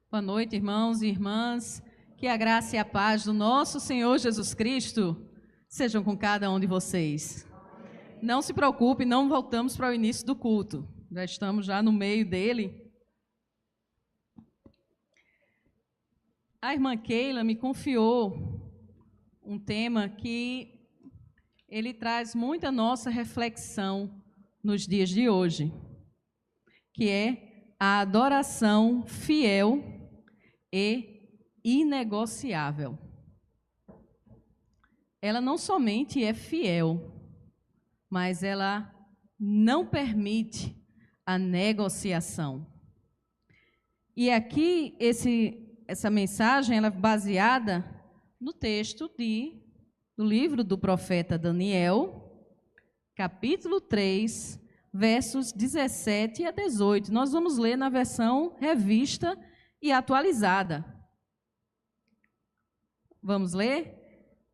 Boa noite, irmãos e irmãs. Que a graça e a paz do nosso Senhor Jesus Cristo sejam com cada um de vocês. Não se preocupe, não voltamos para o início do culto. Já estamos já no meio dele. A irmã Keila me confiou um tema que ele traz muita nossa reflexão nos dias de hoje, que é a adoração fiel e inegociável. Ela não somente é fiel, mas ela não permite a negociação. E aqui essa mensagem ela é baseada no texto do livro do profeta Daniel, capítulo 3, versos 17 a 18. Nós vamos ler na versão revista e atualizada. Vamos ler?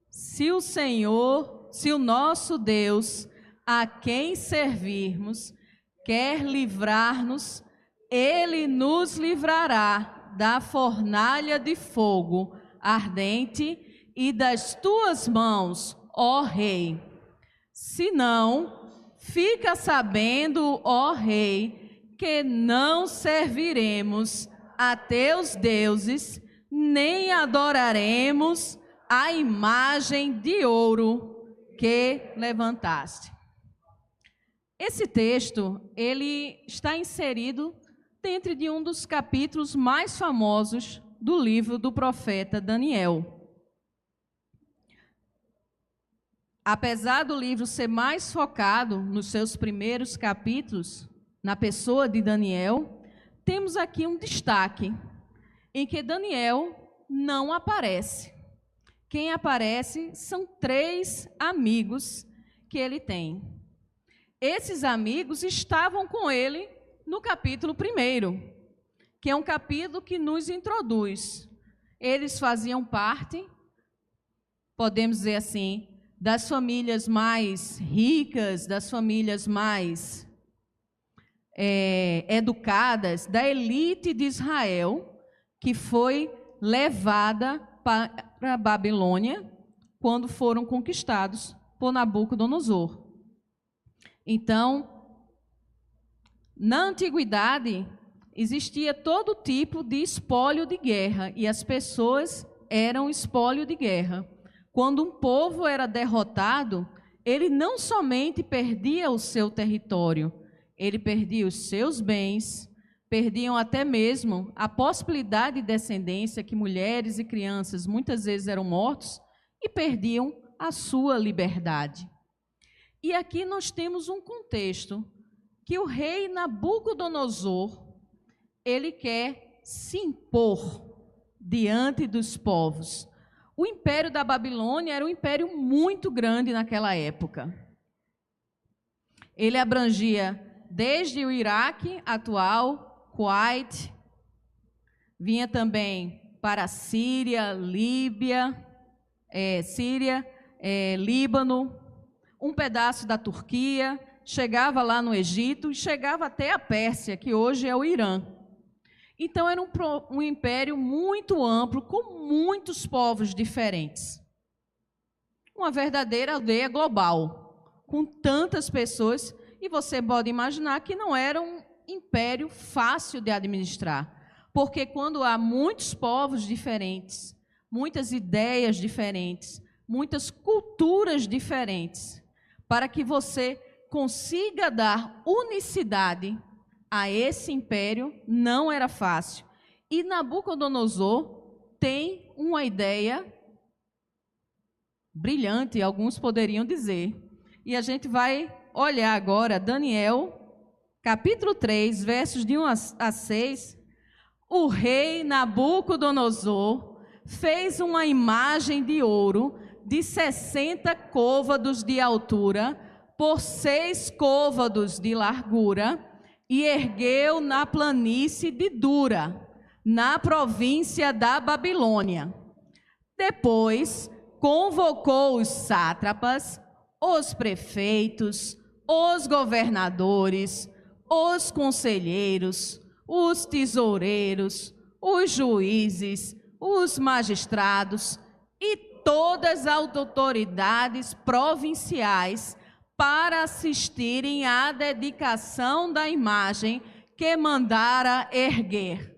Se o nosso Deus, a quem servirmos, quer livrar-nos, Ele nos livrará da fornalha de fogo ardente e das tuas mãos, ó Rei. Se não, fica sabendo, ó Rei, que não serviremos a teus deuses, nem adoraremos a imagem de ouro que levantaste. Esse texto, ele está inserido dentro de um dos capítulos mais famosos do livro do profeta Daniel. Apesar do livro ser mais focado nos seus primeiros capítulos, na pessoa de Daniel, temos aqui um destaque, em que Daniel não aparece. Quem aparece são 3 amigos que ele tem. Esses amigos estavam com ele no capítulo 1, que é um capítulo que nos introduz. Eles faziam parte, podemos dizer assim, das famílias mais ricas, das famílias mais educadas, da elite de Israel, que foi levada para a Babilônia quando foram conquistados por Nabucodonosor. Então, na antiguidade, existia todo tipo de espólio de guerra, e as pessoas eram espólio de guerra. Quando um povo era derrotado, ele não somente perdia o seu território, ele perdia os seus bens, perdiam até mesmo a possibilidade de descendência, que mulheres e crianças muitas vezes eram mortos, e perdiam a sua liberdade. E aqui nós temos um contexto que o rei Nabucodonosor, ele quer se impor diante dos povos. O império da Babilônia era um império muito grande naquela época. Ele abrangia desde o Iraque atual, Kuwait, vinha também para a Síria, Líbano, um pedaço da Turquia, chegava lá no Egito e chegava até a Pérsia, que hoje é o Irã. Então era um império muito amplo, com muitos povos diferentes. Uma verdadeira aldeia global, com tantas pessoas, e você pode imaginar que não era um império fácil de administrar, porque quando há muitos povos diferentes, muitas ideias diferentes, muitas culturas diferentes, para que você consiga dar unicidade a esse império, não era fácil. E Nabucodonosor tem uma ideia brilhante, alguns poderiam dizer. E a gente vai olhar agora Daniel, capítulo 3, versos de 1 a 6. O rei Nabucodonosor fez uma imagem de ouro de 60 côvados de altura por 6 côvados de largura, e ergueu na planície de Dura, na província da Babilônia. Depois, convocou os sátrapas, os prefeitos, os governadores, os conselheiros, os tesoureiros, os juízes, os magistrados e todas as autoridades provinciais para assistirem à dedicação da imagem que mandara erguer.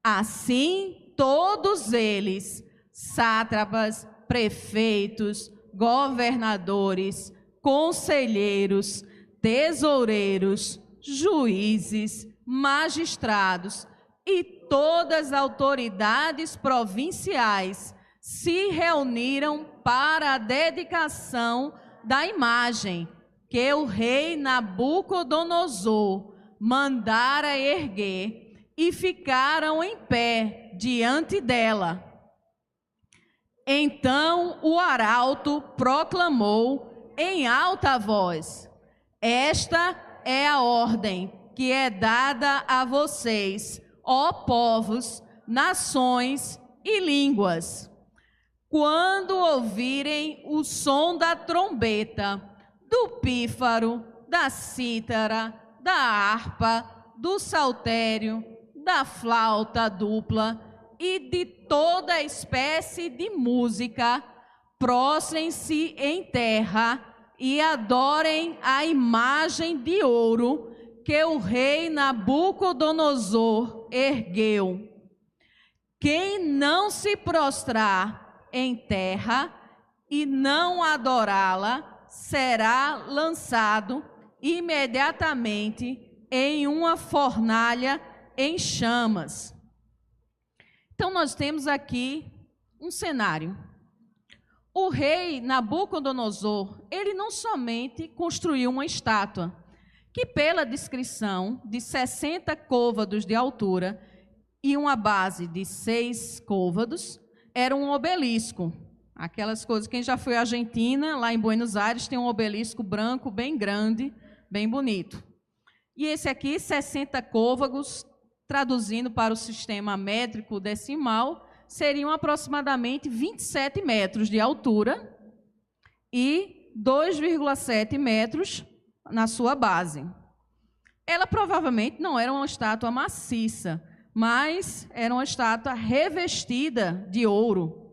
Assim, todos eles, sátrapas, prefeitos, governadores, conselheiros, tesoureiros, juízes, magistrados e todas as autoridades provinciais se reuniram para a dedicação da imagem que o rei Nabucodonosor mandara erguer e ficaram em pé diante dela. Então o arauto proclamou em alta voz: esta é a ordem que é dada a vocês, ó povos, nações e línguas. Quando ouvirem o som da trombeta, do pífaro, da cítara, da harpa, do saltério, da flauta dupla e de toda espécie de música, prostrem-se em terra e adorem a imagem de ouro que o rei Nabucodonosor ergueu. Quem não se prostrar em terra e não adorá-la será lançado imediatamente em uma fornalha em chamas. Então nós temos aqui um cenário. O rei Nabucodonosor, ele não somente construiu uma estátua, que pela descrição de 60 côvados de altura e uma base de 6 côvados, era um obelisco. Aquelas coisas, quem já foi à Argentina, lá em Buenos Aires, tem um obelisco branco bem grande, bem bonito. E esse aqui, 60 côvagos, traduzindo para o sistema métrico decimal, seriam aproximadamente 27 metros de altura e 2,7 metros na sua base. Ela provavelmente não era uma estátua maciça, mas era uma estátua revestida de ouro.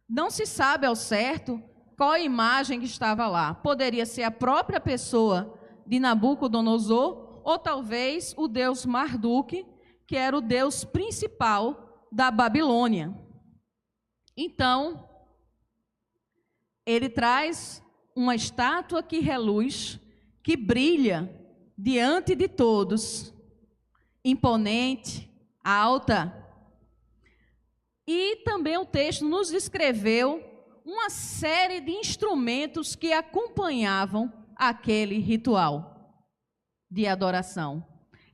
Não se sabe ao certo qual a imagem que estava lá. Poderia ser a própria pessoa de Nabucodonosor ou talvez o deus Marduk, que era o deus principal da Babilônia. Então, ele traz uma estátua que reluz, que brilha diante de todos, imponente, alta. E também o texto nos descreveu uma série de instrumentos que acompanhavam aquele ritual de adoração.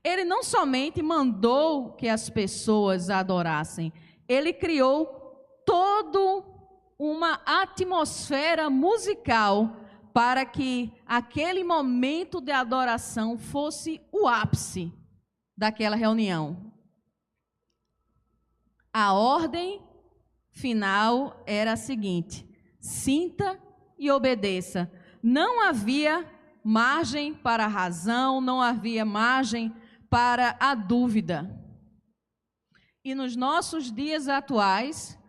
Ele não somente mandou que as pessoas adorassem, ele criou toda uma atmosfera musical para que aquele momento de adoração fosse o ápice daquela reunião. A ordem final era a seguinte: sinta e obedeça. Não havia margem para a razão, não havia margem para a dúvida. E nos nossos dias atuais,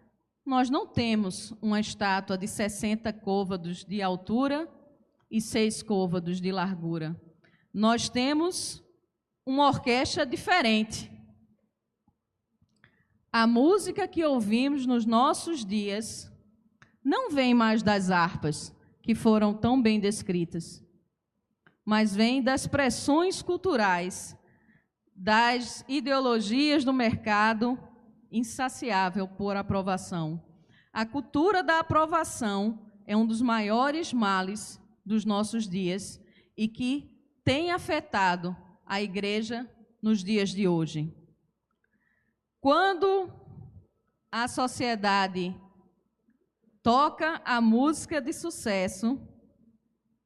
nós não temos uma estátua de 60 côvados de altura e 6 côvados de largura. Nós temos uma orquestra diferente. A música que ouvimos nos nossos dias não vem mais das harpas, que foram tão bem descritas, mas vem das pressões culturais, das ideologias do mercado insaciável por aprovação. A cultura da aprovação é um dos maiores males dos nossos dias e que tem afetado a igreja nos dias de hoje. Quando a sociedade toca a música de sucesso,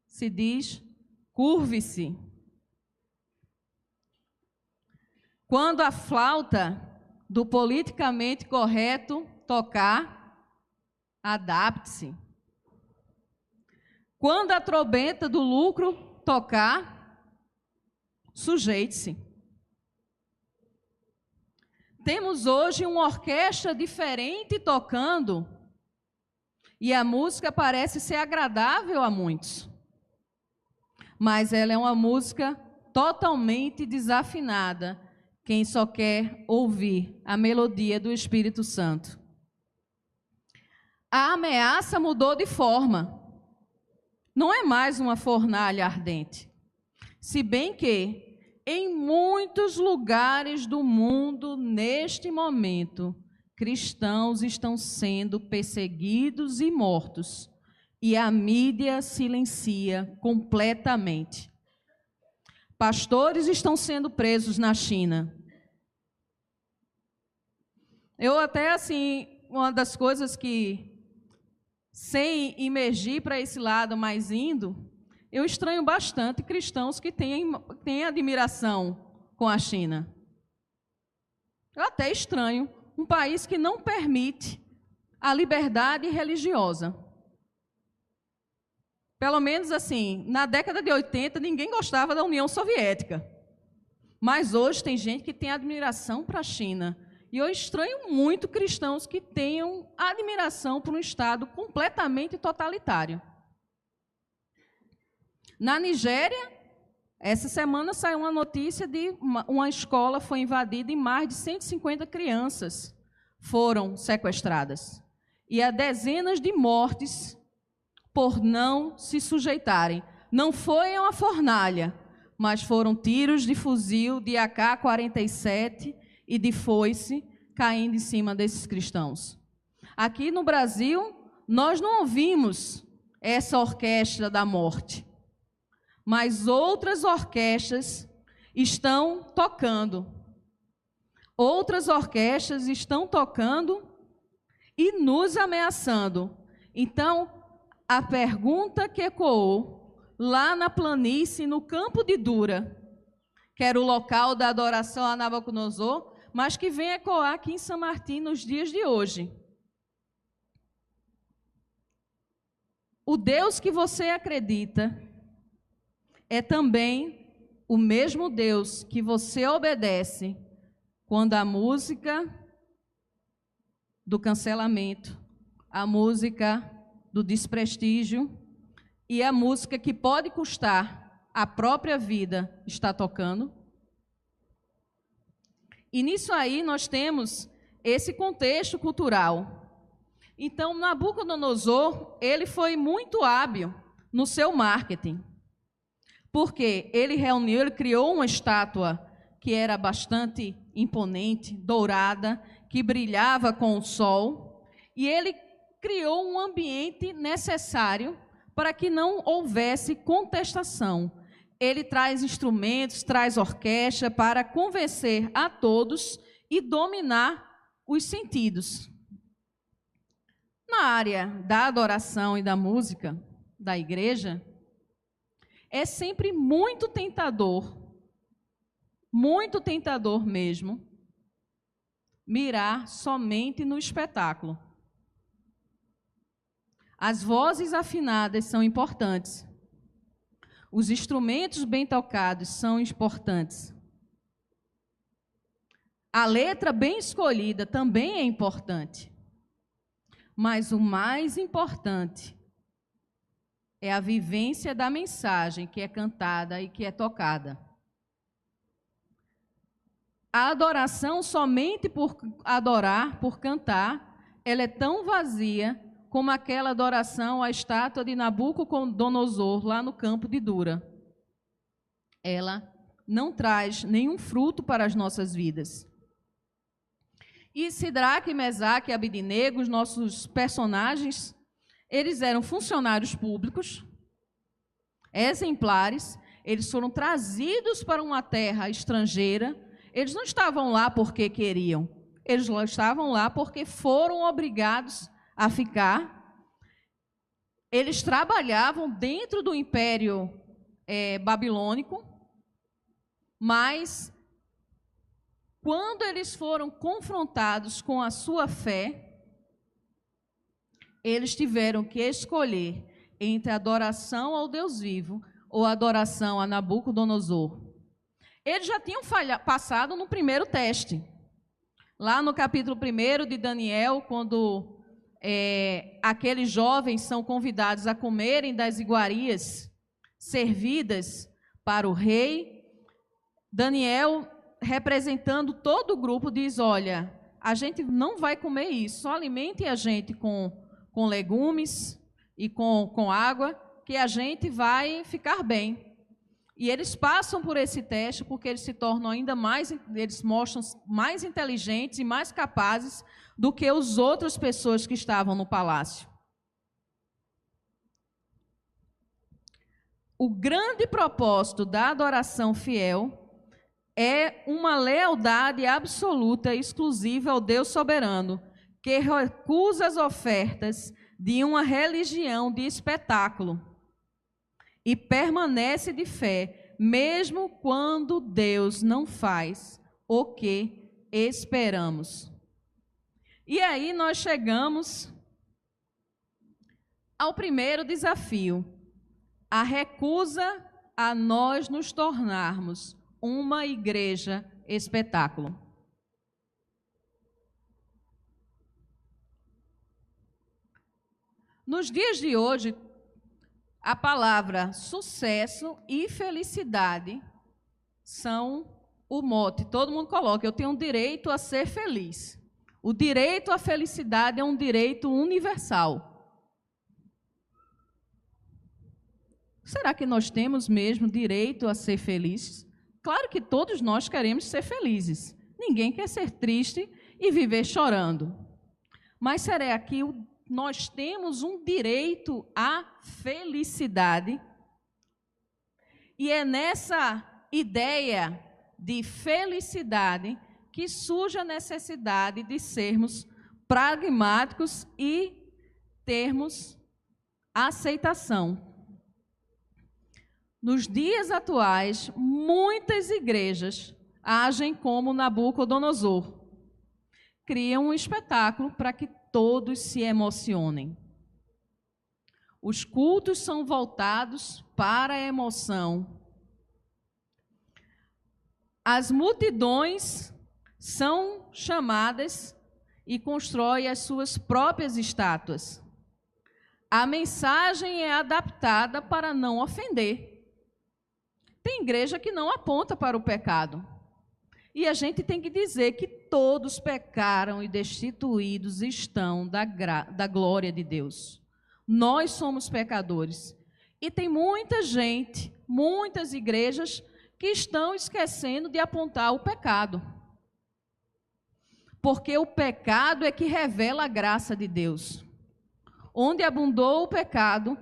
se diz curve-se. Quando a flauta do politicamente correto tocar, adapte-se. Quando a trombeta do lucro tocar, sujeite-se. Temos hoje uma orquestra diferente tocando e a música parece ser agradável a muitos. Mas ela é uma música totalmente desafinada. Quem só quer ouvir a melodia do Espírito Santo. A ameaça mudou de forma. Não é mais uma fornalha ardente. Se bem que, em muitos lugares do mundo, neste momento, cristãos estão sendo perseguidos e mortos, e a mídia silencia completamente. Pastores estão sendo presos na China. Eu até, assim, uma das coisas que, sem imergir para esse lado, mas indo, eu estranho bastante cristãos que têm admiração com a China. Eu até estranho um país que não permite a liberdade religiosa. Pelo menos assim, na década de 80, ninguém gostava da União Soviética. Mas hoje tem gente que tem admiração para a China. E eu estranho muito cristãos que tenham admiração por um Estado completamente totalitário. Na Nigéria, essa semana saiu uma notícia de uma escola foi invadida e mais de 150 crianças foram sequestradas. E há dezenas de mortes por não se sujeitarem. Não foi uma fornalha, mas foram tiros de fuzil, de AK-47 e de foice caindo em cima desses cristãos. Aqui no Brasil, nós não ouvimos essa orquestra da morte, mas outras orquestras estão tocando. Outras orquestras estão tocando e nos ameaçando. Então, a pergunta que ecoou lá na planície, no campo de Dura, que era o local da adoração a Nabucodonosor, mas que vem ecoar aqui em São Martim nos dias de hoje. O Deus que você acredita é também o mesmo Deus que você obedece quando a música do cancelamento, a música do desprestígio e a música que pode custar a própria vida está tocando. E nisso aí nós temos esse contexto cultural. Então, Nabucodonosor, ele foi muito hábil no seu marketing. Porque ele criou uma estátua que era bastante imponente, dourada, que brilhava com o sol, e ele criou um ambiente necessário para que não houvesse contestação. Ele traz instrumentos, traz orquestra para convencer a todos e dominar os sentidos. Na área da adoração e da música da igreja, é sempre muito tentador mesmo, mirar somente no espetáculo. As vozes afinadas são importantes. Os instrumentos bem tocados são importantes. A letra bem escolhida também é importante. Mas o mais importante é a vivência da mensagem que é cantada e que é tocada. A adoração somente por adorar, por cantar, ela é tão vazia como aquela adoração à estátua de Nabucodonosor lá no campo de Dura. Ela não traz nenhum fruto para as nossas vidas. E Sidraque, Mesaque e Abidnego, os nossos personagens, eles eram funcionários públicos, exemplares, eles foram trazidos para uma terra estrangeira, eles não estavam lá porque queriam, eles estavam lá porque foram obrigados a ficar. Eles trabalhavam dentro do Império Babilônico, mas quando eles foram confrontados com a sua fé, eles tiveram que escolher entre adoração ao Deus vivo ou adoração a Nabucodonosor. Eles já tinham passado no primeiro teste. Lá no capítulo 1 de Daniel, quando aqueles jovens são convidados a comerem das iguarias servidas para o rei, Daniel, representando todo o grupo, diz: olha, a gente não vai comer isso, só alimente a gente com legumes e com água, que a gente vai ficar bem. E eles passam por esse teste porque eles se tornam ainda mais, eles mostram mais inteligentes e mais capazes do que as outras pessoas que estavam no palácio. O grande propósito da adoração fiel é uma lealdade absoluta e exclusiva ao Deus soberano, que recusa as ofertas de uma religião de espetáculo e permanece de fé, mesmo quando Deus não faz o que esperamos. E aí nós chegamos ao primeiro desafio, a recusa a nós nos tornarmos uma igreja espetáculo. Nos dias de hoje, a palavra sucesso e felicidade são o mote. Todo mundo coloca: eu tenho um direito a ser feliz. O direito à felicidade é um direito universal. Será que nós temos mesmo direito a ser felizes? Claro que todos nós queremos ser felizes. Ninguém quer ser triste e viver chorando. Mas será que nós temos um direito à felicidade? E é nessa ideia de felicidade que surge a necessidade de sermos pragmáticos e termos aceitação. Nos dias atuais, muitas igrejas agem como Nabucodonosor. Criam um espetáculo para que todos se emocionem. Os cultos são voltados para a emoção. As multidões são chamadas e constroem as suas próprias estátuas. A mensagem é adaptada para não ofender. Tem igreja que não aponta para o pecado. E a gente tem que dizer que todos pecaram e destituídos estão da glória de Deus. Nós somos pecadores. E tem muita gente, muitas igrejas, que estão esquecendo de apontar o pecado. Porque o pecado é que revela a graça de Deus. Onde abundou o pecado,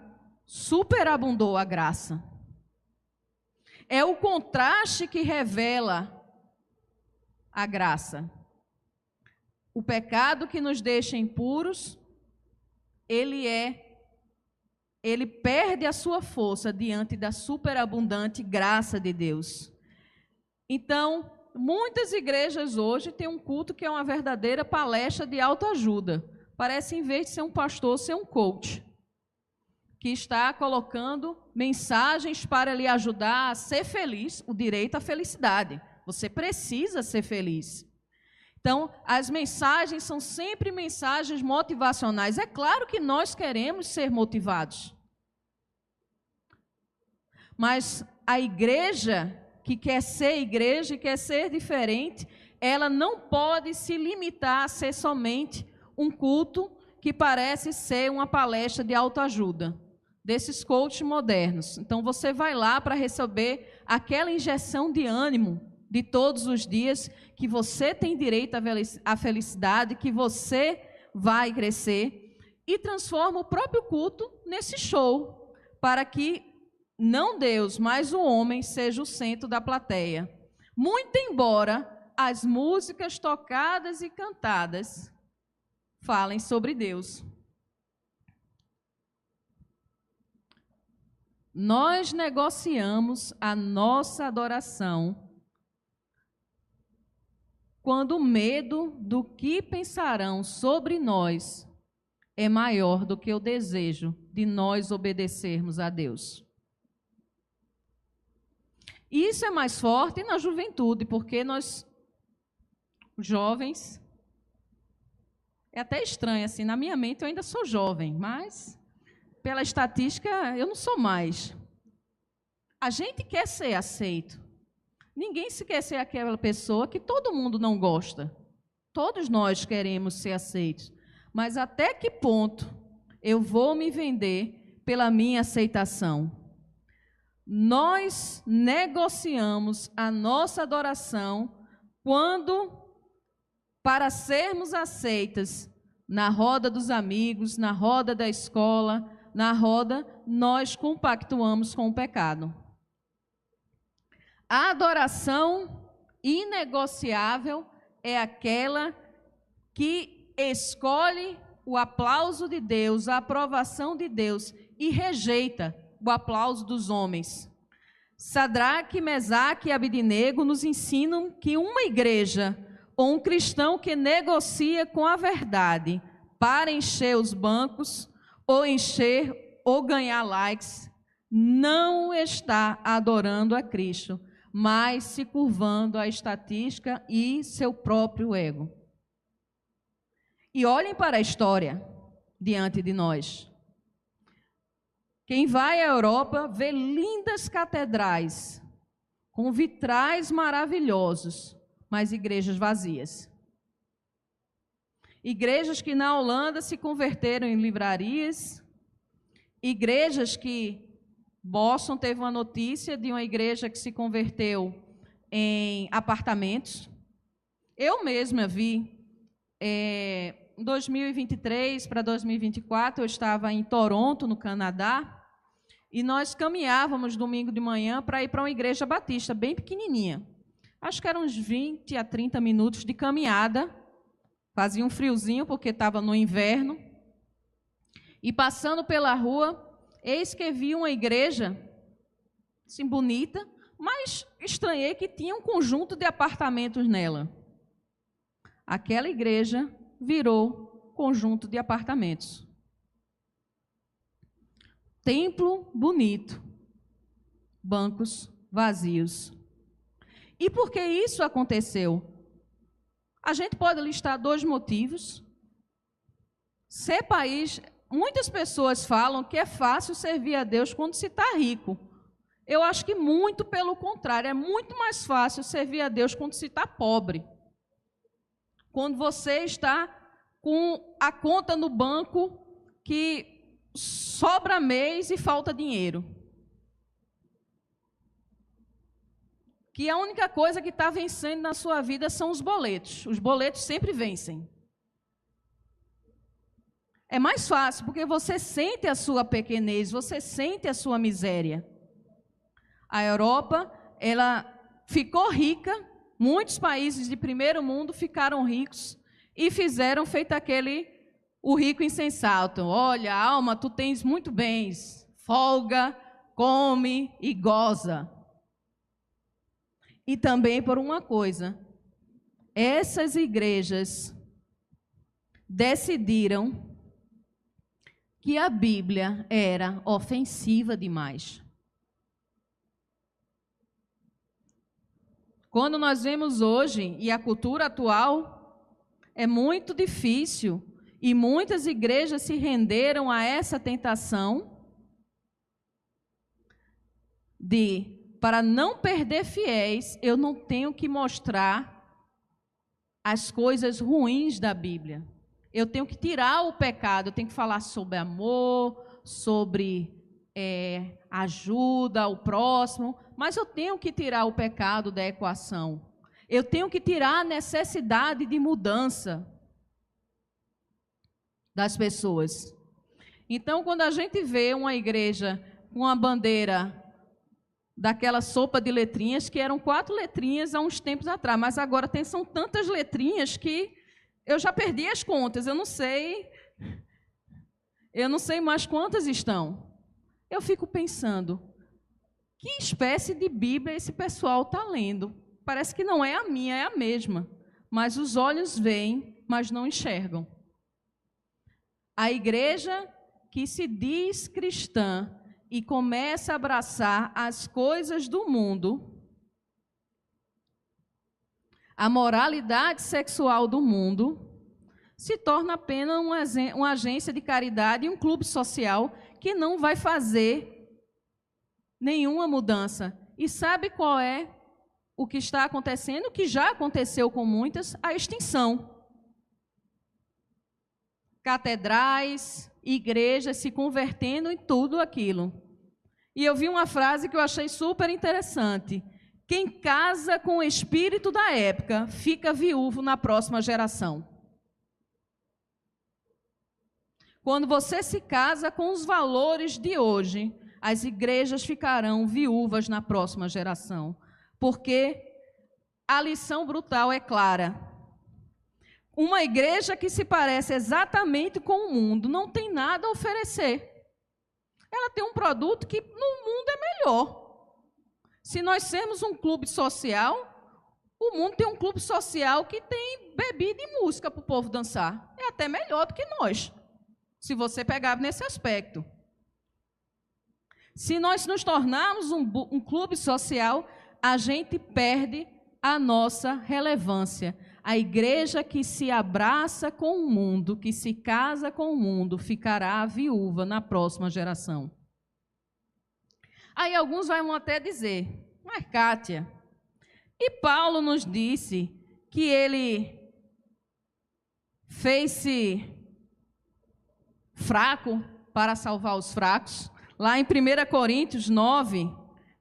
superabundou a graça. É o contraste que revela a graça. O pecado que nos deixa impuros, ele perde a sua força diante da superabundante graça de Deus. Então, muitas igrejas hoje têm um culto que é uma verdadeira palestra de autoajuda. Parece, em vez de ser um pastor, ser um coach, que está colocando mensagens para lhe ajudar a ser feliz, o direito à felicidade. Você precisa ser feliz. Então, as mensagens são sempre mensagens motivacionais. É claro que nós queremos ser motivados. Mas a igreja que quer ser igreja e quer ser diferente, ela não pode se limitar a ser somente um culto que parece ser uma palestra de autoajuda, desses coaches modernos. Então, você vai lá para receber aquela injeção de ânimo de todos os dias, que você tem direito à felicidade, que você vai crescer, e transforma o próprio culto nesse show, para que não Deus, mas o homem seja o centro da plateia. Muito embora as músicas tocadas e cantadas falem sobre Deus. Nós negociamos a nossa adoração quando o medo do que pensarão sobre nós é maior do que o desejo de nós obedecermos a Deus. Isso é mais forte na juventude, porque nós, jovens, É até estranho, assim, na minha mente eu ainda sou jovem, mas pela estatística eu não sou mais. A gente quer ser aceito. Ninguém se quer ser aquela pessoa que todo mundo não gosta. Todos nós queremos ser aceitos. Mas até que ponto eu vou me vender pela minha aceitação? Nós negociamos a nossa adoração quando, para sermos aceitas na roda dos amigos, na roda da escola, na roda, nós compactuamos com o pecado. A adoração inegociável é aquela que escolhe o aplauso de Deus, a aprovação de Deus e rejeita o aplauso dos homens. Sadraque, Mesaque e Abidnego nos ensinam que uma igreja ou um cristão que negocia com a verdade para encher os bancos ou ganhar likes, não está adorando a Cristo, mas se curvando à estatística e seu próprio ego. E olhem para a história diante de nós. Quem vai à Europa vê lindas catedrais, com vitrais maravilhosos, mas igrejas vazias. Igrejas que na Holanda se converteram em livrarias, igrejas que Boston teve uma notícia de uma igreja que se converteu em apartamentos. Eu mesma vi, em 2023 para 2024, eu estava em Toronto, no Canadá, e nós caminhávamos domingo de manhã para ir para uma igreja batista, bem pequenininha. Acho que eram uns 20 a 30 minutos de caminhada, fazia um friozinho porque estava no inverno, e passando pela rua, eis que vi uma igreja, assim, bonita, mas estranhei que tinha um conjunto de apartamentos nela. Aquela igreja virou conjunto de apartamentos. Templo bonito, bancos vazios. E por que isso aconteceu? A gente pode listar 2 motivos. Ser país, muitas pessoas falam que é fácil servir a Deus quando se está rico. Eu acho que muito pelo contrário, é muito mais fácil servir a Deus quando se está pobre. Quando você está com a conta no banco que sobra mês e falta dinheiro. Que a única coisa que está vencendo na sua vida são os boletos. Os boletos sempre vencem. É mais fácil, porque você sente a sua pequenez, você sente a sua miséria. A Europa, ela ficou rica, muitos países de primeiro mundo ficaram ricos e fizeram feito o rico insensato. Olha, alma, tu tens muito bens, folga, come e goza. E também por uma coisa, essas igrejas decidiram que a Bíblia era ofensiva demais. Quando nós vemos hoje, e a cultura atual, é muito difícil, e muitas igrejas se renderam a essa tentação de, para não perder fiéis, eu não tenho que mostrar as coisas ruins da Bíblia. Eu tenho que tirar o pecado, eu tenho que falar sobre amor, sobre ajuda ao próximo, mas eu tenho que tirar o pecado da equação. Eu tenho que tirar a necessidade de mudança das pessoas. Então, quando a gente vê uma igreja com a bandeira daquela sopa de letrinhas, que eram 4 letrinhas há uns tempos atrás, mas agora são tantas letrinhas que eu já perdi as contas, eu não sei mais quantas estão. Eu fico pensando, que espécie de Bíblia esse pessoal está lendo? Parece que não é a minha, é a mesma, mas os olhos veem, mas não enxergam. A igreja que se diz cristã e começa a abraçar as coisas do mundo, a moralidade sexual do mundo, se torna apenas uma agência de caridade e um clube social que não vai fazer nenhuma mudança. E sabe qual é o que está acontecendo, que já aconteceu com muitas? A extinção. Catedrais, igrejas se convertendo em tudo aquilo. E eu vi uma frase que eu achei super interessante. Quem casa com o espírito da época fica viúvo na próxima geração. Quando você se casa com os valores de hoje, as igrejas ficarão viúvas na próxima geração. Porque a lição brutal é clara. Uma igreja que se parece exatamente com o mundo não tem nada a oferecer. Ela tem um produto que no mundo é melhor. Se nós temos um clube social, o mundo tem um clube social que tem bebida e música para o povo dançar. É até melhor do que nós, se você pegar nesse aspecto. Se nós nos tornarmos um clube social, a gente perde a nossa relevância. A igreja que se abraça com o mundo, que se casa com o mundo, ficará viúva na próxima geração. Aí alguns vão até dizer, mas Kátia, e Paulo nos disse que ele fez-se fraco para salvar os fracos? Lá em 1 Coríntios 9,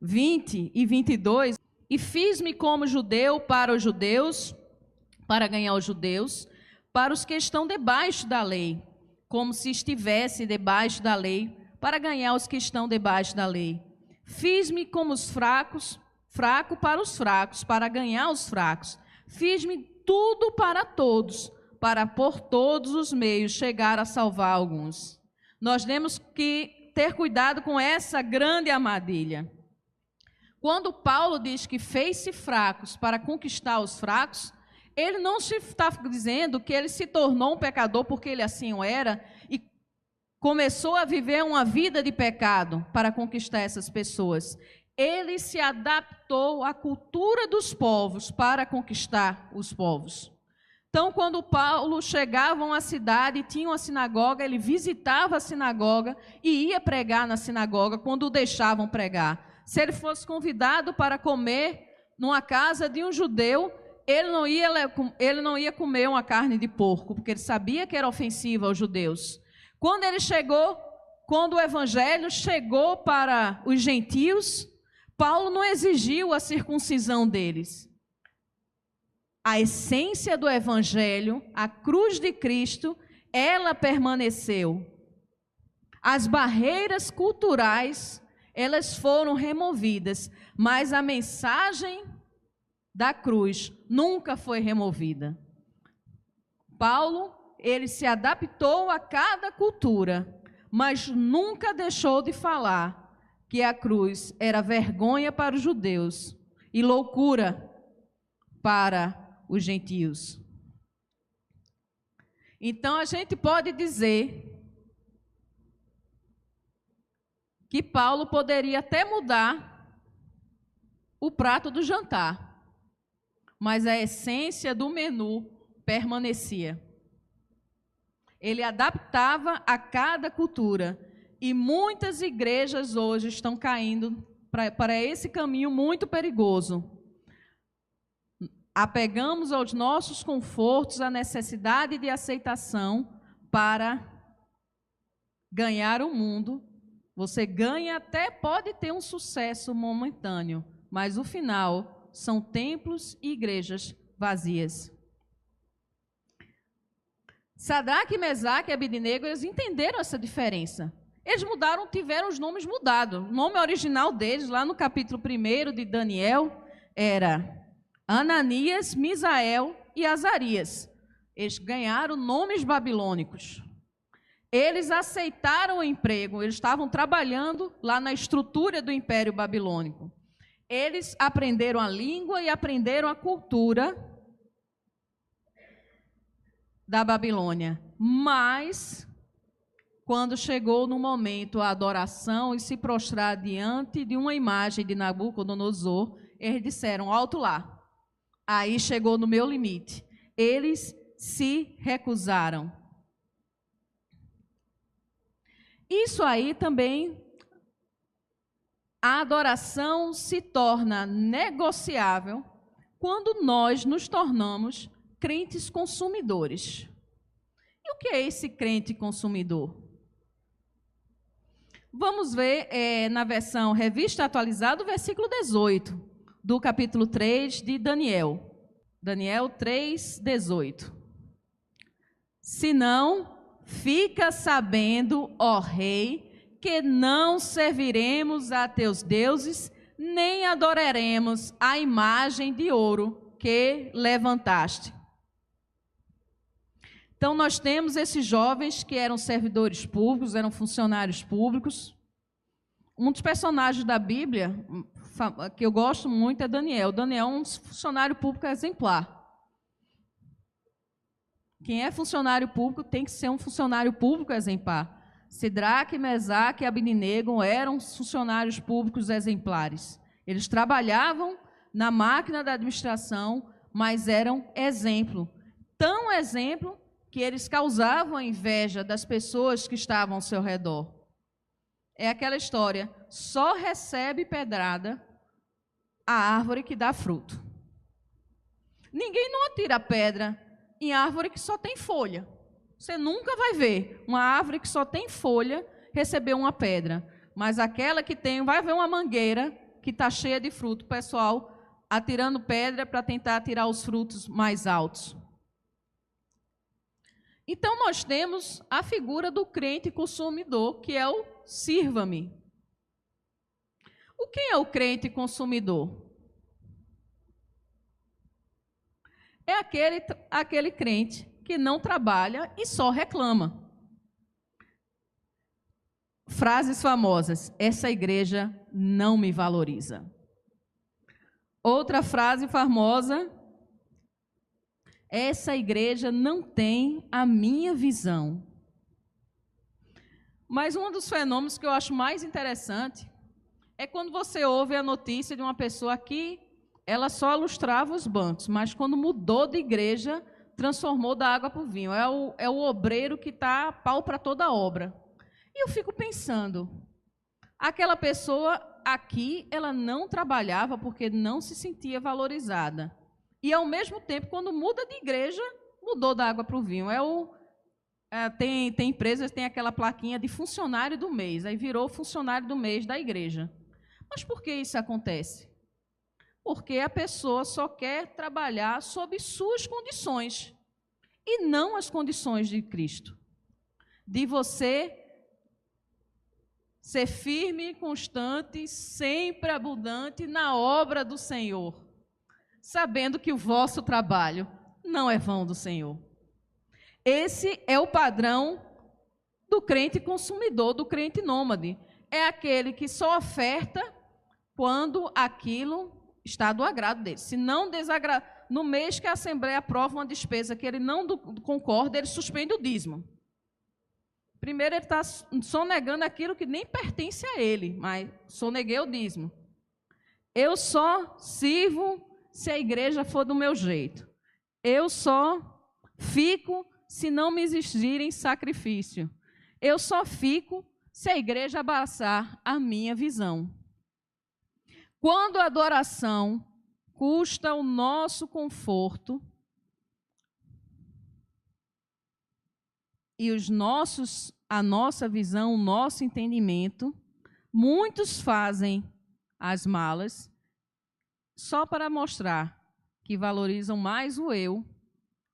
20 e 22, e fiz-me como judeu para os judeus, para ganhar os judeus, para os que estão debaixo da lei, como se estivesse debaixo da lei, para ganhar os que estão debaixo da lei. Fiz-me como os fracos, fraco para os fracos, para ganhar os fracos. Fiz-me tudo para todos, para por todos os meios chegar a salvar alguns. Nós temos que ter cuidado com essa grande armadilha. Quando Paulo diz que fez-se fracos para conquistar os fracos, ele não está dizendo que ele se tornou um pecador porque ele assim o era e começou a viver uma vida de pecado para conquistar essas pessoas. Ele se adaptou à cultura dos povos para conquistar os povos. Então, quando Paulo chegava a uma cidade e tinha uma sinagoga, ele visitava a sinagoga e ia pregar na sinagoga quando o deixavam pregar. Se ele fosse convidado para comer numa casa de um judeu, ele não ia comer uma carne de porco, porque ele sabia que era ofensiva aos judeus. Quando o evangelho chegou para os gentios, Paulo não exigiu a circuncisão deles. A essência do evangelho, a cruz de Cristo, ela permaneceu. As barreiras culturais, elas foram removidas, mas a mensagem da cruz nunca foi removida. Paulo, ele se adaptou a cada cultura, mas nunca deixou de falar que a cruz era vergonha para os judeus e loucura para os gentios. Então a gente pode dizer que Paulo poderia até mudar o prato do jantar, mas a essência do menu permanecia. Ele adaptava a cada cultura. E muitas igrejas hoje estão caindo para esse caminho muito perigoso. Apegamos aos nossos confortos, a necessidade de aceitação para ganhar o mundo. Você ganha até, pode ter um sucesso momentâneo, mas o final são templos e igrejas vazias. Sadraque, Mesaque e Abednego, eles entenderam essa diferença. Eles tiveram os nomes mudados. O nome original deles, lá no capítulo 1 de Daniel, era Ananias, Misael e Azarias. Eles ganharam nomes babilônicos. Eles aceitaram o emprego, eles estavam trabalhando lá na estrutura do Império Babilônico. Eles aprenderam a língua e aprenderam a cultura da Babilônia. Mas, quando chegou no momento a adoração e se prostrar diante de uma imagem de Nabucodonosor, eles disseram, alto lá, aí chegou no meu limite. Eles se recusaram. Isso aí também, a adoração se torna negociável quando nós nos tornamos crentes consumidores. E o que é esse crente consumidor? Vamos ver na versão Revista Atualizada, o versículo 18, do capítulo 3 de Daniel. Daniel 3, 18. Senão, fica sabendo, ó rei, que não serviremos a teus deuses, nem adoraremos a imagem de ouro que levantaste. Então, nós temos esses jovens que eram servidores públicos, eram funcionários públicos. Um dos personagens da Bíblia, que eu gosto muito, é Daniel. Daniel é um funcionário público exemplar. Quem é funcionário público tem que ser um funcionário público exemplar. Sidraque, Mesaque e Abednego eram funcionários públicos exemplares. Eles trabalhavam na máquina da administração, mas eram exemplo. Tão exemplo que eles causavam a inveja das pessoas que estavam ao seu redor. É aquela história, só recebe pedrada a árvore que dá fruto. Ninguém não atira pedra em árvore que só tem folha. Você nunca vai ver uma árvore que só tem folha receber uma pedra. Mas aquela que tem, vai ver uma mangueira que está cheia de fruto. O pessoal atirando pedra para tentar tirar os frutos mais altos. Então, nós temos a figura do crente consumidor, que é o sirva-me. O que é o crente consumidor? É aquele crente que não trabalha e só reclama. Frases famosas: essa igreja não me valoriza. Outra frase famosa: essa igreja não tem a minha visão. Mas um dos fenômenos que eu acho mais interessante é quando você ouve a notícia de uma pessoa que ela só ilustrava os bancos, mas quando mudou de igreja, transformou da água para o vinho. É o obreiro que está pau para toda a obra. E eu fico pensando, aquela pessoa aqui, ela não trabalhava porque não se sentia valorizada. E, ao mesmo tempo, quando muda de igreja, mudou da água para o vinho. Tem empresas que têm aquela plaquinha de funcionário do mês, aí virou funcionário do mês da igreja. Mas por que isso acontece? Porque a pessoa só quer trabalhar sob suas condições, e não as condições de Cristo. De você ser firme, constante, sempre abundante na obra do Senhor, sabendo que o vosso trabalho não é vão do Senhor. Esse é o padrão do crente consumidor, do crente nômade. É aquele que só oferta quando aquilo está do agrado dele. Se não desagrada, no mês que a Assembleia aprova uma despesa que ele não concorda, ele suspende o dízimo. Primeiro, ele está sonegando aquilo que nem pertence a ele, mas soneguei o dízimo. Eu só sirvo se a igreja for do meu jeito. Eu só fico se não me exigirem sacrifício. Eu só fico se a igreja abraçar a minha visão. Quando a adoração custa o nosso conforto e a nossa visão, o nosso entendimento, muitos fazem as malas só para mostrar que valorizam mais o eu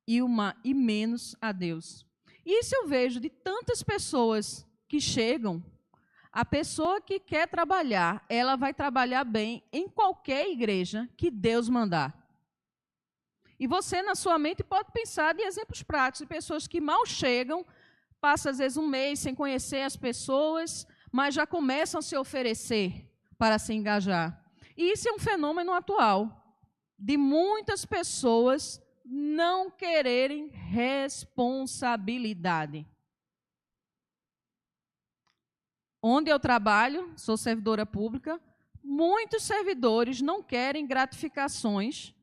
e menos a Deus. Isso eu vejo de tantas pessoas que chegam. A pessoa que quer trabalhar, ela vai trabalhar bem em qualquer igreja que Deus mandar. E você, na sua mente, pode pensar de exemplos práticos, de pessoas que mal chegam, passam às vezes um mês sem conhecer as pessoas, mas já começam a se oferecer para se engajar. E isso é um fenômeno atual, de muitas pessoas não quererem responsabilidade. Onde eu trabalho, sou servidora pública, muitos servidores não querem gratificações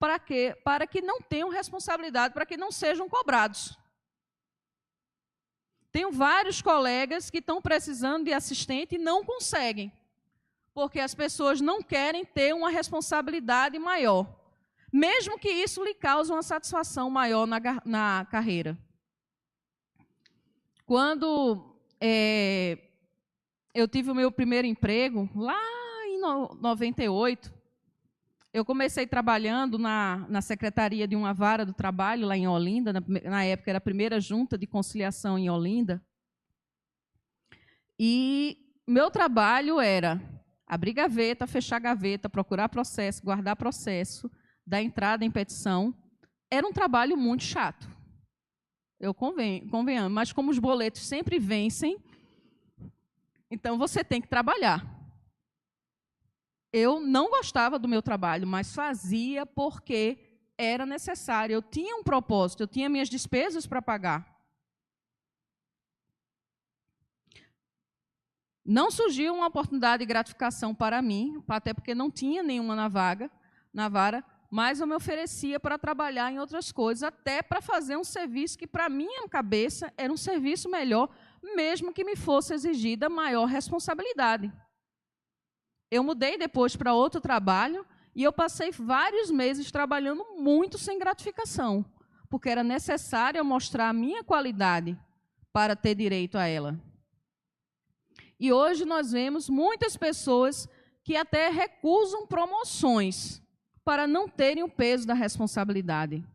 Para quê? Para que não tenham responsabilidade, para que não sejam cobrados. Tenho vários colegas que estão precisando de assistente e não conseguem, porque as pessoas não querem ter uma responsabilidade maior, mesmo que isso lhe cause uma satisfação maior na carreira. Quando eu tive o meu primeiro emprego, lá em 98, eu comecei trabalhando na secretaria de uma vara do trabalho, lá em Olinda, na época era a primeira junta de conciliação em Olinda. E meu trabalho era abrir gaveta, fechar gaveta, procurar processo, guardar processo, dar entrada em petição. Era um trabalho muito chato. Convenhamos, mas como os boletos sempre vencem, então você tem que trabalhar. Eu não gostava do meu trabalho, mas fazia porque era necessário. Eu tinha um propósito, eu tinha minhas despesas para pagar. Não surgiu uma oportunidade de gratificação para mim, até porque não tinha nenhuma na vara, mas eu me oferecia para trabalhar em outras coisas, até para fazer um serviço que, para minha cabeça, era um serviço melhor, mesmo que me fosse exigida maior responsabilidade. Eu mudei depois para outro trabalho e eu passei vários meses trabalhando muito sem gratificação, porque era necessário eu mostrar a minha qualidade para ter direito a ela. E hoje nós vemos muitas pessoas que até recusam promoções para não terem o peso da responsabilidade.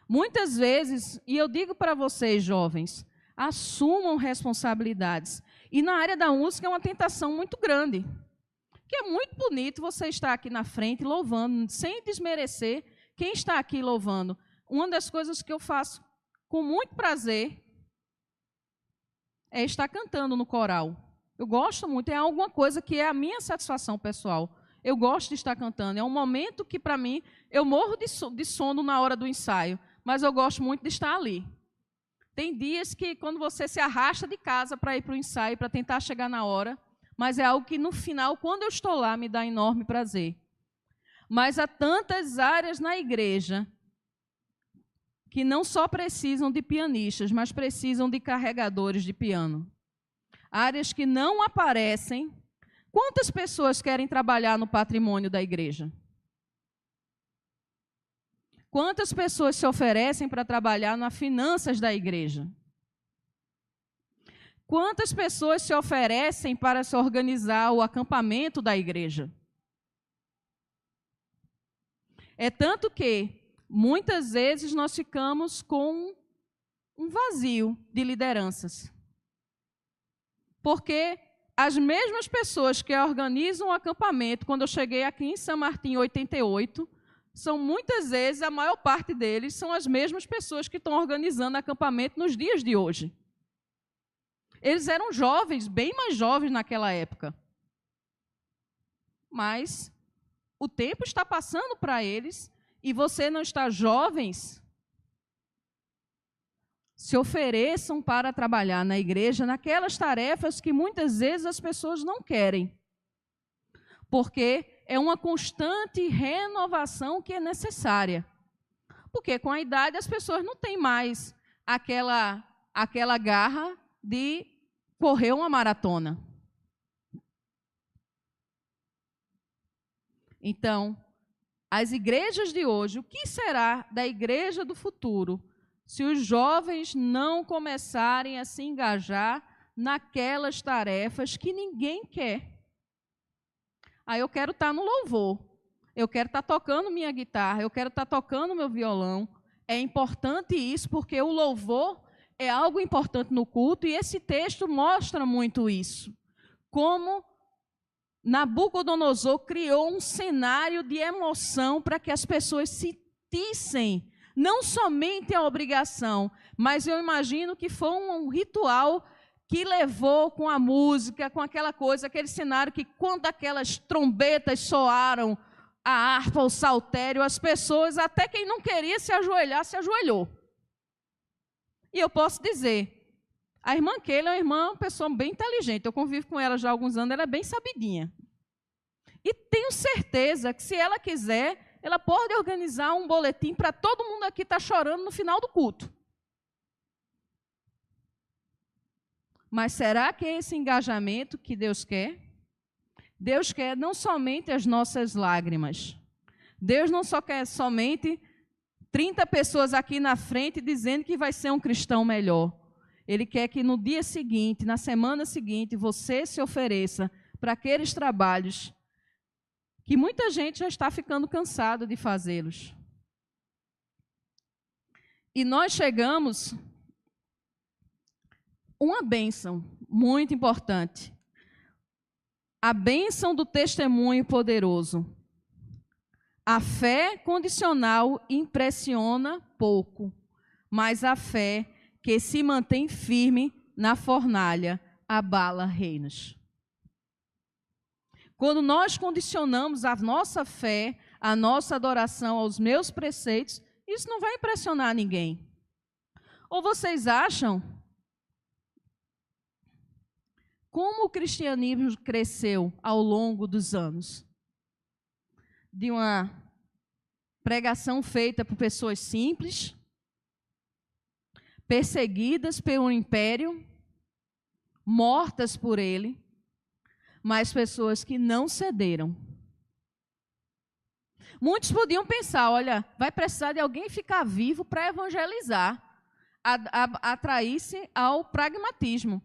Muitas vezes, e eu digo para vocês, jovens, assumam responsabilidades. E na área da música é uma tentação muito grande. Que é muito bonito você estar aqui na frente louvando, sem desmerecer quem está aqui louvando. Uma das coisas que eu faço com muito prazer é estar cantando no coral. Eu gosto muito, é alguma coisa que é a minha satisfação pessoal. Eu gosto de estar cantando, é um momento que, para mim, eu morro de sono na hora do ensaio, mas eu gosto muito de estar ali. Tem dias que, quando você se arrasta de casa para ir para o ensaio, para tentar chegar na hora, mas é algo que, no final, quando eu estou lá, me dá enorme prazer. Mas há tantas áreas na igreja que não só precisam de pianistas, mas precisam de carregadores de piano. Áreas que não aparecem. Quantas pessoas querem trabalhar no patrimônio da igreja? Quantas pessoas se oferecem para trabalhar nas finanças da igreja? Quantas pessoas se oferecem para se organizar o acampamento da igreja? É tanto que, muitas vezes, nós ficamos com um vazio de lideranças. Porque as mesmas pessoas que organizam o acampamento, quando eu cheguei aqui em São Martim, em 88, são muitas vezes, a maior parte deles, são as mesmas pessoas que estão organizando acampamento nos dias de hoje. Eles eram jovens, bem mais jovens naquela época. Mas o tempo está passando para eles e você não está jovens, se ofereçam para trabalhar na igreja naquelas tarefas que muitas vezes as pessoas não querem. Porque é uma constante renovação que é necessária. Porque com a idade as pessoas não têm mais aquela garra de correr uma maratona. Então, as igrejas de hoje, o que será da igreja do futuro se os jovens não começarem a se engajar naquelas tarefas que ninguém quer? Aí eu quero estar no louvor, eu quero estar tocando minha guitarra, eu quero estar tocando meu violão. É importante isso, porque o louvor é algo importante no culto, e esse texto mostra muito isso. Como Nabucodonosor criou um cenário de emoção para que as pessoas sentissem não somente a obrigação, mas eu imagino que foi um ritual que levou com a música, com aquela coisa, aquele cenário que quando aquelas trombetas soaram, a harpa, o saltério, as pessoas, até quem não queria se ajoelhar, se ajoelhou. E eu posso dizer, a irmã Keila é uma pessoa bem inteligente, eu convivo com ela já há alguns anos, ela é bem sabidinha. E tenho certeza que se ela quiser, ela pode organizar um boletim para todo mundo aqui estar chorando no final do culto. Mas será que é esse engajamento que Deus quer? Deus quer não somente as nossas lágrimas. Deus não só quer somente 30 pessoas aqui na frente dizendo que vai ser um cristão melhor. Ele quer que no dia seguinte, na semana seguinte, você se ofereça para aqueles trabalhos que muita gente já está ficando cansado de fazê-los. E nós chegamos uma bênção muito importante. A bênção do testemunho poderoso. A fé condicional impressiona pouco, mas a fé que se mantém firme na fornalha abala reinos. Quando nós condicionamos a nossa fé, a nossa adoração aos meus preceitos, isso não vai impressionar ninguém. Ou vocês acham como o cristianismo cresceu ao longo dos anos? De uma pregação feita por pessoas simples, perseguidas pelo império, mortas por ele, mas pessoas que não cederam. Muitos podiam pensar, olha, vai precisar de alguém ficar vivo para evangelizar, atrair-se ao pragmatismo.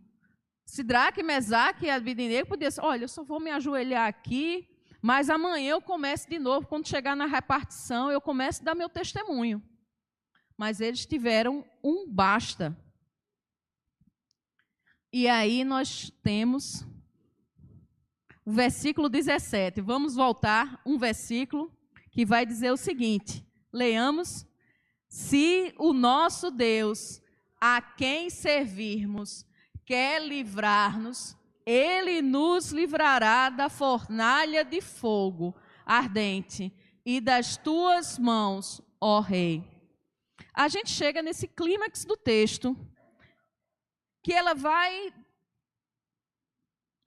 Sidraque, Mesaque e Abednego podiam dizer, olha, eu só vou me ajoelhar aqui, mas amanhã eu começo de novo, quando chegar na repartição, eu começo a dar meu testemunho. Mas eles tiveram um basta. E aí nós temos o versículo 17. Vamos voltar um versículo que vai dizer o seguinte. Leamos. Se o nosso Deus, a quem servirmos, quer livrar-nos, Ele nos livrará da fornalha de fogo ardente e das tuas mãos, ó Rei. A gente chega nesse clímax do texto, que ela vai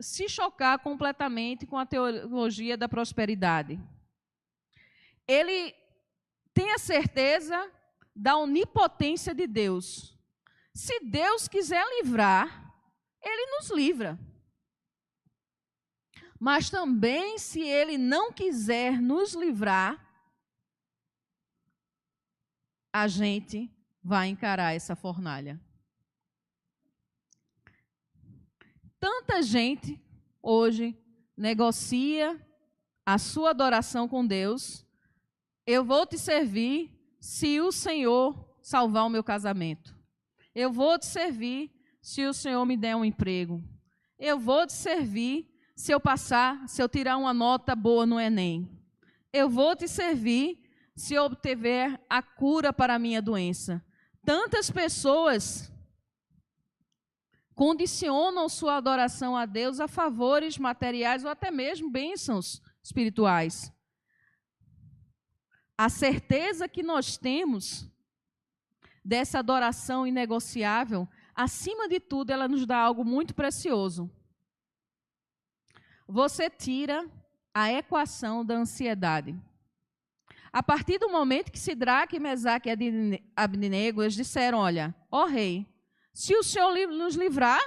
se chocar completamente com a teologia da prosperidade. Ele tem a certeza da onipotência de Deus. Se Deus quiser livrar, Ele nos livra. Mas também, se Ele não quiser nos livrar, a gente vai encarar essa fornalha. Tanta gente hoje negocia a sua adoração com Deus. Eu vou te servir se o Senhor salvar o meu casamento. Eu vou te servir se o Senhor me der um emprego. Eu vou te servir se eu tirar uma nota boa no Enem. Eu vou te servir se eu obtiver a cura para a minha doença. Tantas pessoas condicionam sua adoração a Deus a favores materiais ou até mesmo bênçãos espirituais. A certeza que nós temos dessa adoração inegociável, acima de tudo, ela nos dá algo muito precioso. Você tira a equação da ansiedade. A partir do momento que Sidraque, Mesaque e Abednego, eles disseram, olha, ó rei, se o Senhor nos livrar,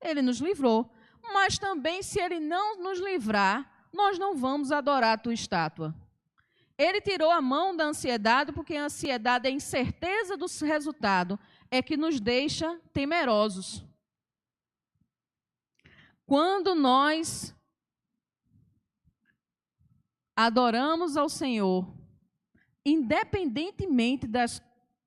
Ele nos livrou. Mas também, se Ele não nos livrar, nós não vamos adorar a tua estátua. Ele tirou a mão da ansiedade, porque a ansiedade, a incerteza do resultado, é que nos deixa temerosos. Quando nós adoramos ao Senhor, independentemente das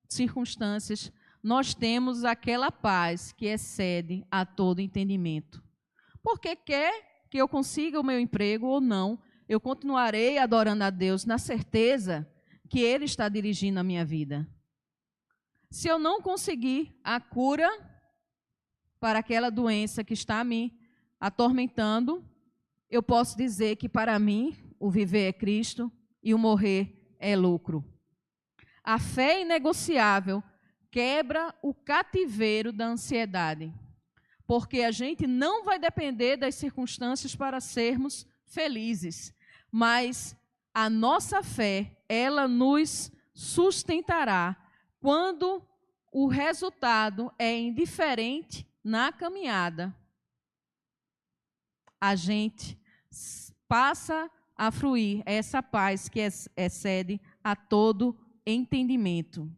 circunstâncias, nós temos aquela paz que excede a todo entendimento. Porque quer que eu consiga o meu emprego ou não, eu continuarei adorando a Deus na certeza que Ele está dirigindo a minha vida. Se eu não conseguir a cura para aquela doença que está me atormentando, eu posso dizer que para mim o viver é Cristo e o morrer é lucro. A fé inegociável quebra o cativeiro da ansiedade, porque a gente não vai depender das circunstâncias para sermos felizes, mas A nossa fé, ela nos sustentará quando o resultado é indiferente na caminhada. A gente passa a fruir essa paz que excede a todo entendimento.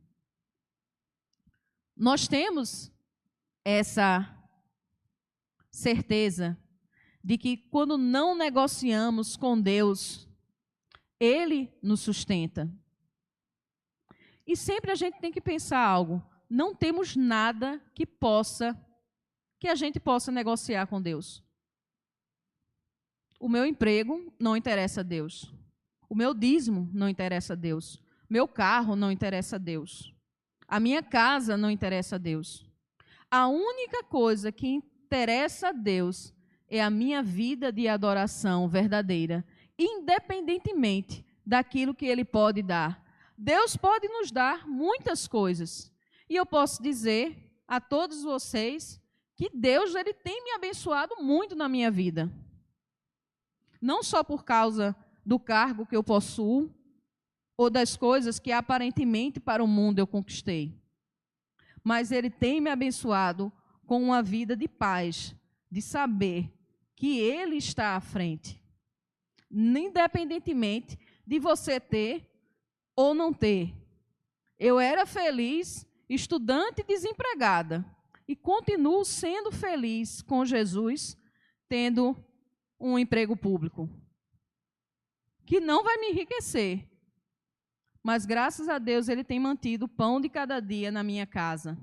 Nós temos essa certeza de que quando não negociamos com Deus, Ele nos sustenta. E sempre a gente tem que pensar algo. Não temos nada que a gente possa negociar com Deus. O meu emprego não interessa a Deus. O meu dízimo não interessa a Deus. Meu carro não interessa a Deus. A minha casa não interessa a Deus. A única coisa que interessa a Deus é a minha vida de adoração verdadeira, independentemente daquilo que Ele pode dar. Deus pode nos dar muitas coisas. E eu posso dizer a todos vocês que Deus ele tem me abençoado muito na minha vida. Não só por causa do cargo que eu possuo, ou das coisas que aparentemente para o mundo eu conquistei. Mas Ele tem me abençoado com uma vida de paz, de saber que Ele está à frente. Independentemente de você ter ou não ter. Eu era feliz, estudante e desempregada, e continuo sendo feliz com Jesus, tendo um emprego público, que não vai me enriquecer, mas graças a Deus Ele tem mantido o pão de cada dia na minha casa.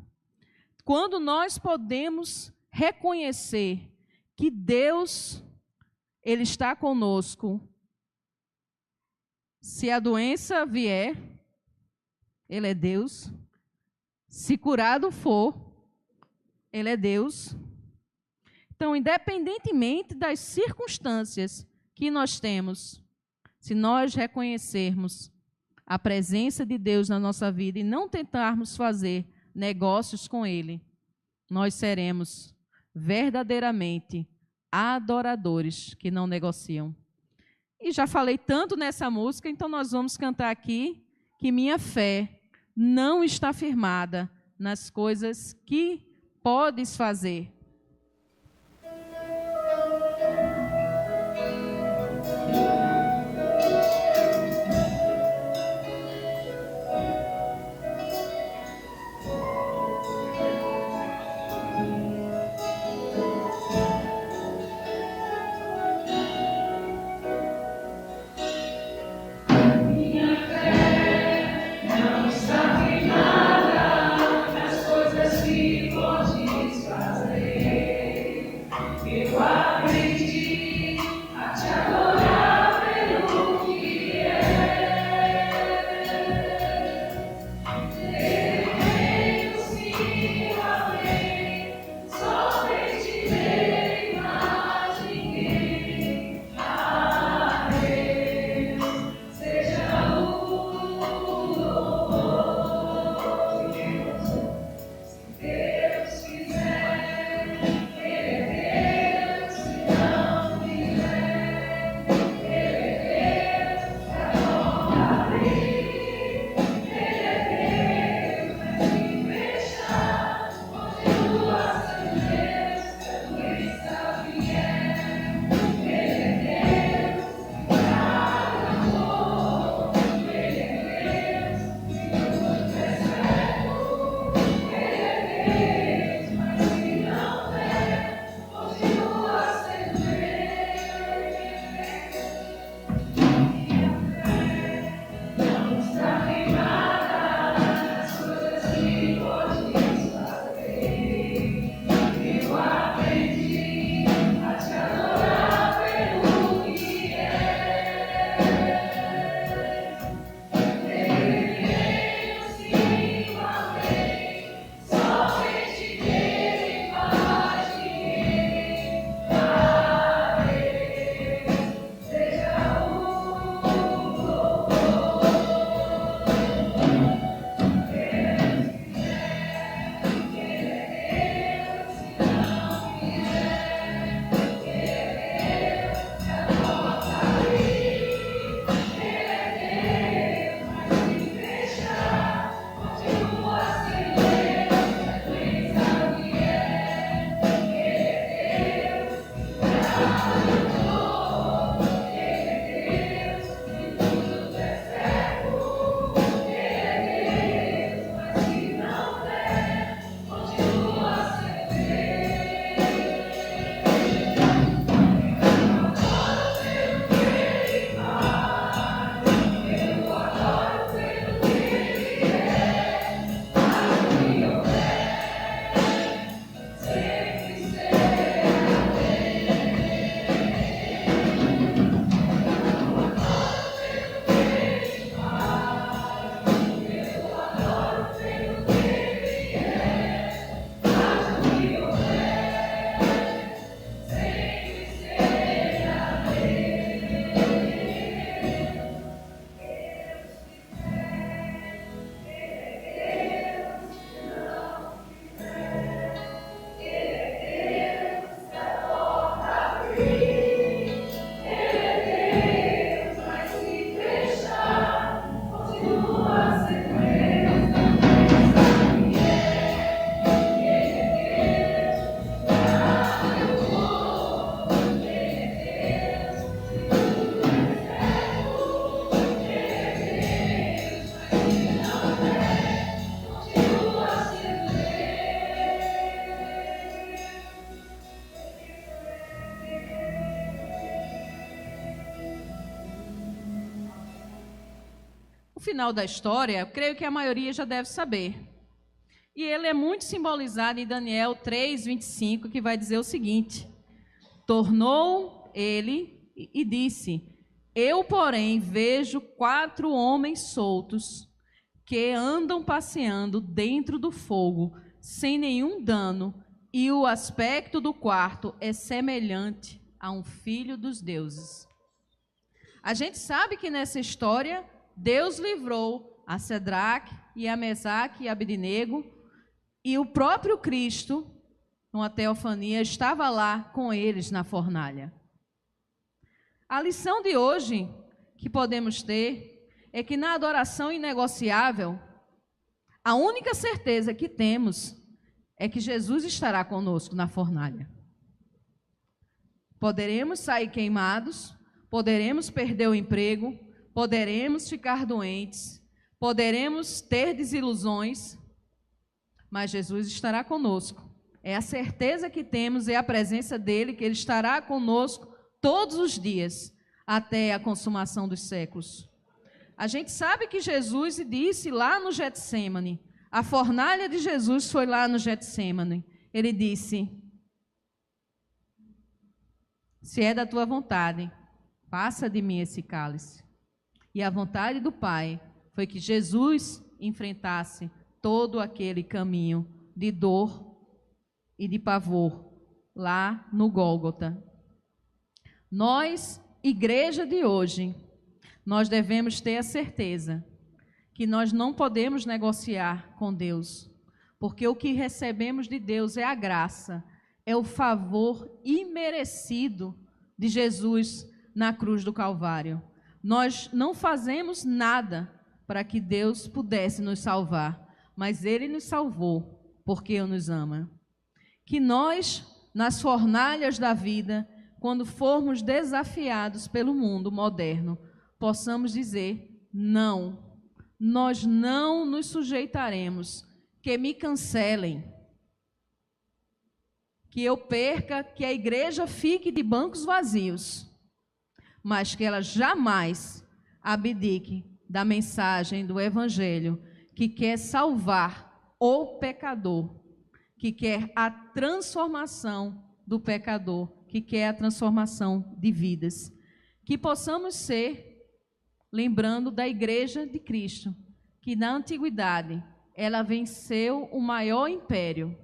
Quando nós podemos reconhecer que Deus, Ele está conosco, se a doença vier, Ele é Deus. Se curado for, Ele é Deus. Então, independentemente das circunstâncias que nós temos, se nós reconhecermos a presença de Deus na nossa vida e não tentarmos fazer negócios com Ele, nós seremos verdadeiramente adoradores que não negociam. E já falei tanto nessa música, então nós vamos cantar aqui que minha fé não está firmada nas coisas que podes fazer. As coisas que podes fazer. o final da história, eu creio que a maioria já deve saber. E ele é muito simbolizado em Daniel 3:25, que vai dizer o seguinte: tornou ele e disse: eu, porém, vejo 4 homens soltos que andam passeando dentro do fogo, sem nenhum dano, e o aspecto do quarto é semelhante a um filho dos deuses. A gente sabe que nessa história, Deus livrou a Sadraque e a Mesaque e a Abednego, e o próprio Cristo, numa teofania, estava lá com eles na fornalha. A lição de hoje que podemos ter é que na adoração inegociável, a única certeza que temos é que Jesus estará conosco na fornalha. Poderemos sair queimados, poderemos perder o emprego, poderemos ficar doentes, poderemos ter desilusões, mas Jesus estará conosco. É a certeza que temos, é a presença dele, que ele estará conosco todos os dias, até a consumação dos séculos. A gente sabe que Jesus disse lá no Getsêmani, a fornalha de Jesus foi lá no Getsêmani. Ele disse: se é da tua vontade, passa de mim esse cálice. E a vontade do Pai foi que Jesus enfrentasse todo aquele caminho de dor e de pavor lá no Gólgota. Nós, igreja de hoje, nós devemos ter a certeza que nós não podemos negociar com Deus, porque o que recebemos de Deus é a graça, é o favor imerecido de Jesus na cruz do Calvário. Nós não fazemos nada para que Deus pudesse nos salvar, mas Ele nos salvou porque Ele nos ama. Que nós, nas fornalhas da vida, quando formos desafiados pelo mundo moderno, possamos dizer: não, nós não nos sujeitaremos, que me cancelem, que eu perca, que a igreja fique de bancos vazios, mas que ela jamais abdique da mensagem do Evangelho, que quer salvar o pecador, que quer a transformação do pecador, que quer a transformação de vidas. Que possamos ser, lembrando da igreja de Cristo, que na antiguidade ela venceu o maior império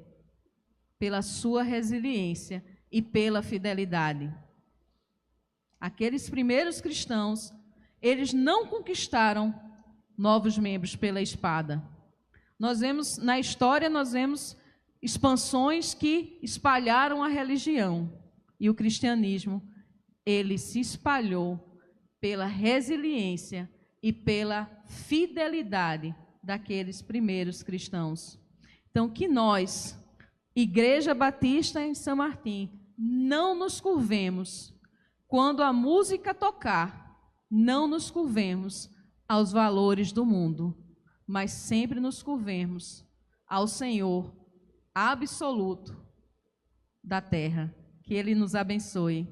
pela sua resiliência e pela fidelidade. Aqueles primeiros cristãos, eles não conquistaram novos membros pela espada. Nós vemos, na história, nós vemos expansões que espalharam a religião. E o cristianismo, ele se espalhou pela resiliência e pela fidelidade daqueles primeiros cristãos. Então, que nós, Igreja Batista em São Martim, não nos curvemos. Quando a música tocar, não nos curvemos aos valores do mundo, mas sempre nos curvemos ao Senhor absoluto da terra. Que Ele nos abençoe.